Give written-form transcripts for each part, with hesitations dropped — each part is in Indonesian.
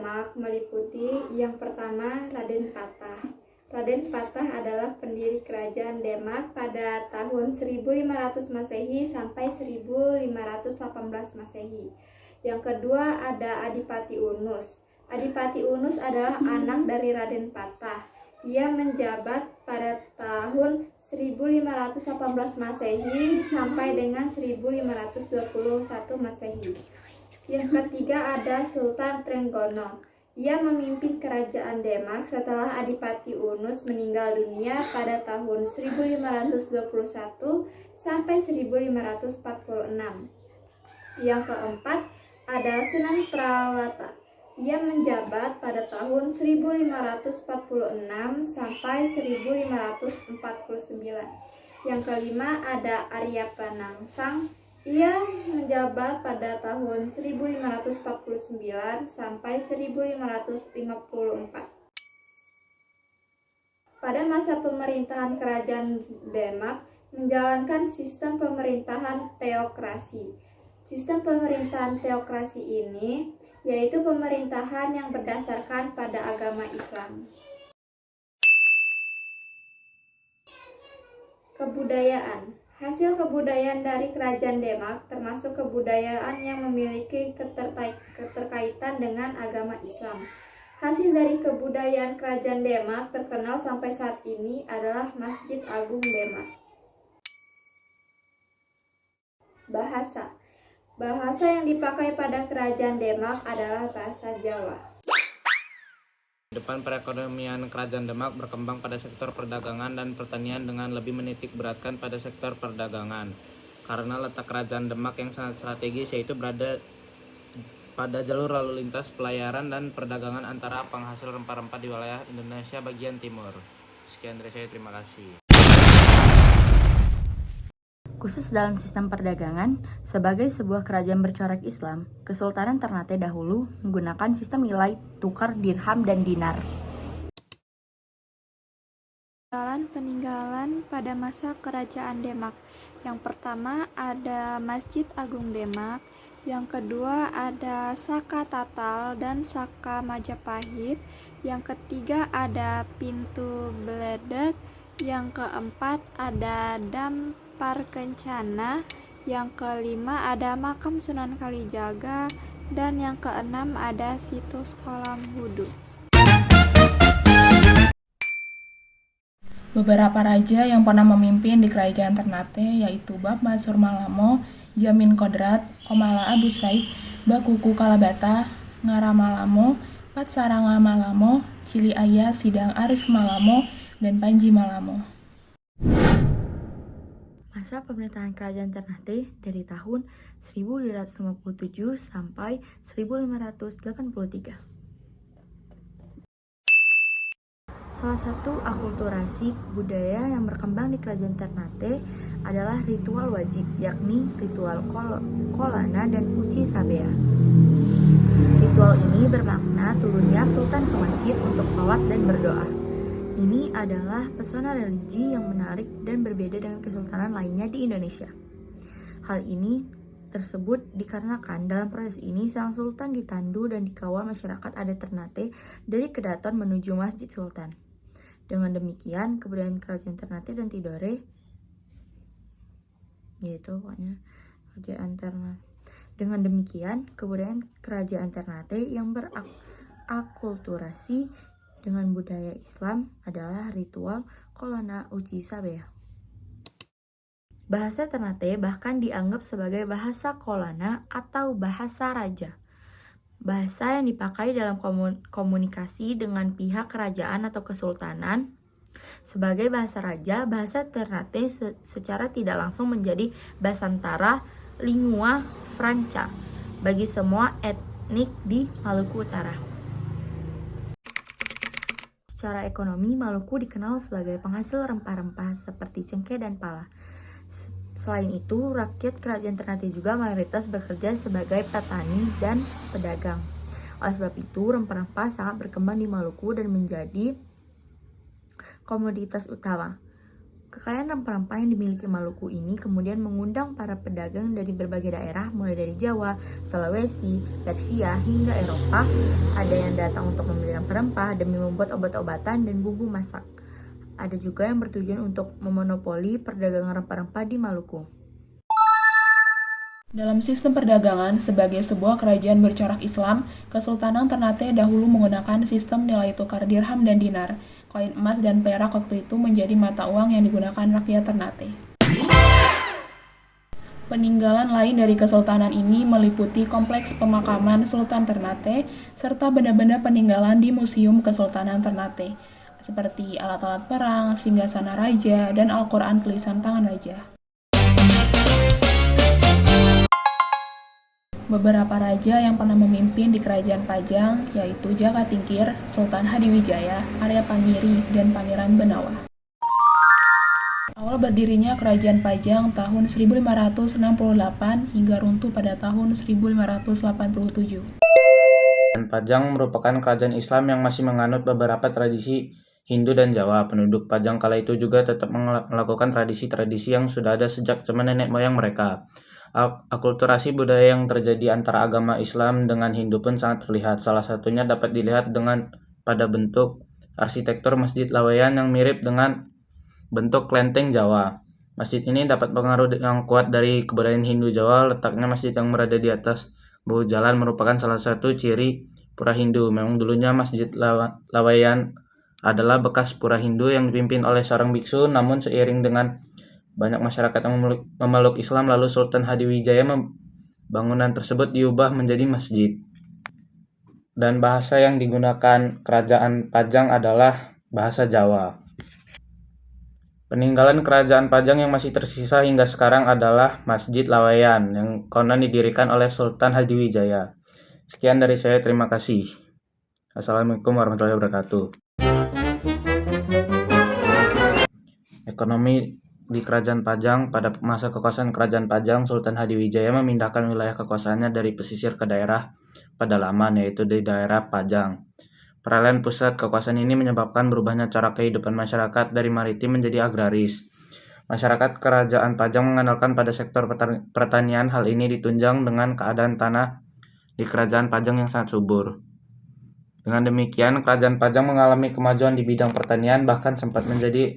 Demak meliputi yang pertama Raden Patah. Raden Patah adalah pendiri kerajaan Demak pada tahun 1500 Masehi sampai 1518 Masehi. Yang kedua ada Adipati Unus. Adipati Unus adalah anak dari Raden Patah. Ia menjabat pada tahun 1518 Masehi sampai dengan 1521 Masehi. Yang ketiga ada Sultan Trenggono. Ia memimpin kerajaan Demak setelah Adipati Unus meninggal dunia pada tahun 1521 sampai 1546. Yang keempat ada Sunan Prawata. Ia menjabat pada tahun 1546 sampai 1549. Yang kelima ada Arya Penangsang. Ia menjabat pada tahun 1549 sampai 1554. Pada masa pemerintahan kerajaan Demak menjalankan sistem pemerintahan teokrasi. Sistem pemerintahan teokrasi ini yaitu pemerintahan yang berdasarkan pada agama Islam. Kebudayaan. Hasil kebudayaan dari kerajaan Demak termasuk kebudayaan yang memiliki keterkaitan dengan agama Islam. Hasil dari kebudayaan kerajaan Demak terkenal sampai saat ini adalah Masjid Agung Demak. Bahasa. Bahasa yang dipakai pada kerajaan Demak adalah bahasa Jawa. Depan perekonomian kerajaan Demak berkembang pada sektor perdagangan dan pertanian dengan lebih menitik beratkan pada sektor perdagangan. Karena letak kerajaan Demak yang sangat strategis yaitu berada pada jalur lalu lintas pelayaran dan perdagangan antara penghasil rempah-rempah di wilayah Indonesia bagian timur. Sekian dari saya, terima kasih. Khusus dalam sistem perdagangan, sebagai sebuah kerajaan bercorak Islam, Kesultanan Ternate dahulu menggunakan sistem nilai tukar dirham dan dinar. Peninggalan pada masa kerajaan Demak. Yang pertama ada Masjid Agung Demak, yang kedua ada Saka Tatal dan Saka Majapahit, yang ketiga ada Pintu Beledek, yang keempat ada Dam Parkencana, yang kelima ada Makam Sunan Kalijaga, dan yang keenam ada situs kolam wudhu. Beberapa raja yang pernah memimpin di kerajaan Ternate yaitu Bab Mansur Malamo, Jamin Kodrat, Komala Abu Said, Bakuku Kalabata, Ngara Malamo, Patsaranga Malamo, Cili Ayah Sidang Arif Malamo, dan Panji Malamo. Masa pemerintahan kerajaan Ternate dari tahun 1257 sampai 1583. Salah satu akulturasi budaya yang berkembang di kerajaan Ternate adalah ritual wajib, yakni ritual Kolana dan Uci Sabea. Ritual ini bermakna turunnya sultan ke masjid untuk sholat dan berdoa. Ini adalah pesona religi yang menarik dan berbeda dengan kesultanan lainnya di Indonesia. Hal ini tersebut dikarenakan dalam proses ini sang sultan ditandu dan dikawal masyarakat adat Ternate dari kedaton menuju Masjid Sultan. Dengan demikian, kebudayaan kerajaan Ternate dan Tidore Dengan demikian, kebudayaan kerajaan Ternate yang berakulturasi dengan budaya Islam adalah ritual Kolana Uci Sabea. Bahasa Ternate bahkan dianggap sebagai bahasa Kolana atau bahasa raja. Bahasa yang dipakai dalam komunikasi dengan pihak kerajaan atau kesultanan. Sebagai bahasa raja, bahasa Ternate secara tidak langsung menjadi basantara lingua franca bagi semua etnik di Maluku Utara. Secara ekonomi, Maluku dikenal sebagai penghasil rempah-rempah seperti cengkeh dan pala. Selain itu, rakyat kerajaan Ternate juga mayoritas bekerja sebagai petani dan pedagang. Oleh sebab itu, rempah-rempah sangat berkembang di Maluku dan menjadi komoditas utama. Kekayaan rempah-rempah yang dimiliki Maluku ini kemudian mengundang para pedagang dari berbagai daerah, mulai dari Jawa, Sulawesi, Persia, hingga Eropa. Ada yang datang untuk membeli rempah-rempah demi membuat obat-obatan dan bumbu masak. Ada juga yang bertujuan untuk memonopoli perdagangan rempah-rempah di Maluku. Dalam sistem perdagangan, sebagai sebuah kerajaan bercorak Islam, Kesultanan Ternate dahulu menggunakan sistem nilai tukar dirham dan dinar. Koin emas dan perak waktu itu menjadi mata uang yang digunakan rakyat Ternate. Peninggalan lain dari kesultanan ini meliputi kompleks pemakaman Sultan Ternate serta benda-benda peninggalan di Museum Kesultanan Ternate, seperti alat-alat perang, singgasana raja, dan Al-Quran tulisan tangan raja. Beberapa raja yang pernah memimpin di Kerajaan Pajang yaitu Jaka Tingkir, Sultan Hadiwijaya, Arya Pangiri, dan Pangeran Benawa. Awal berdirinya Kerajaan Pajang tahun 1568 hingga runtuh pada tahun 1587. Dan Pajang merupakan kerajaan Islam yang masih menganut beberapa tradisi Hindu dan Jawa. Penduduk Pajang kala itu juga tetap melakukan tradisi-tradisi yang sudah ada sejak zaman nenek moyang mereka. Akulturasi budaya yang terjadi antara agama Islam dengan Hindu pun sangat terlihat. Salah satunya dapat dilihat pada bentuk arsitektur Masjid Laweyan yang mirip dengan bentuk klenteng Jawa. Masjid ini dapat pengaruh yang kuat dari kebudayaan Hindu Jawa. Letaknya masjid yang berada di atas bahu jalan merupakan salah satu ciri pura Hindu. Memang dulunya Masjid Laweyan adalah bekas pura Hindu yang dipimpin oleh seorang biksu, namun seiring dengan banyak masyarakat yang memeluk Islam, lalu Sultan Hadiwijaya bangunan tersebut diubah menjadi masjid. Dan bahasa yang digunakan Kerajaan Pajang adalah bahasa Jawa. Peninggalan Kerajaan Pajang yang masih tersisa hingga sekarang adalah Masjid Laweyan yang konon didirikan oleh Sultan Hadiwijaya. Sekian dari saya, terima kasih. Assalamualaikum warahmatullahi wabarakatuh. Ekonomi di Kerajaan Pajang. Pada masa kekuasaan Kerajaan Pajang, Sultan Hadiwijaya memindahkan wilayah kekuasaannya dari pesisir ke daerah pedalaman, yaitu di daerah Pajang. Peralihan pusat kekuasaan ini menyebabkan berubahnya cara kehidupan masyarakat dari maritim menjadi agraris. Masyarakat Kerajaan Pajang mengandalkan pada sektor pertanian. Hal ini ditunjang dengan keadaan tanah di Kerajaan Pajang yang sangat subur. Dengan demikian, Kerajaan Pajang mengalami kemajuan di bidang pertanian, bahkan sempat menjadi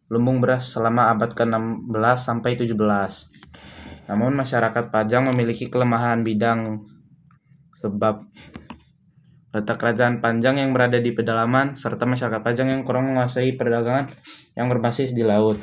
lumbung beras selama abad ke-16 sampai 17. Namun masyarakat Pajang memiliki kelemahan bidang sebab letak Kerajaan Pajang yang berada di pedalaman serta masyarakat Pajang yang kurang menguasai perdagangan yang berbasis di laut.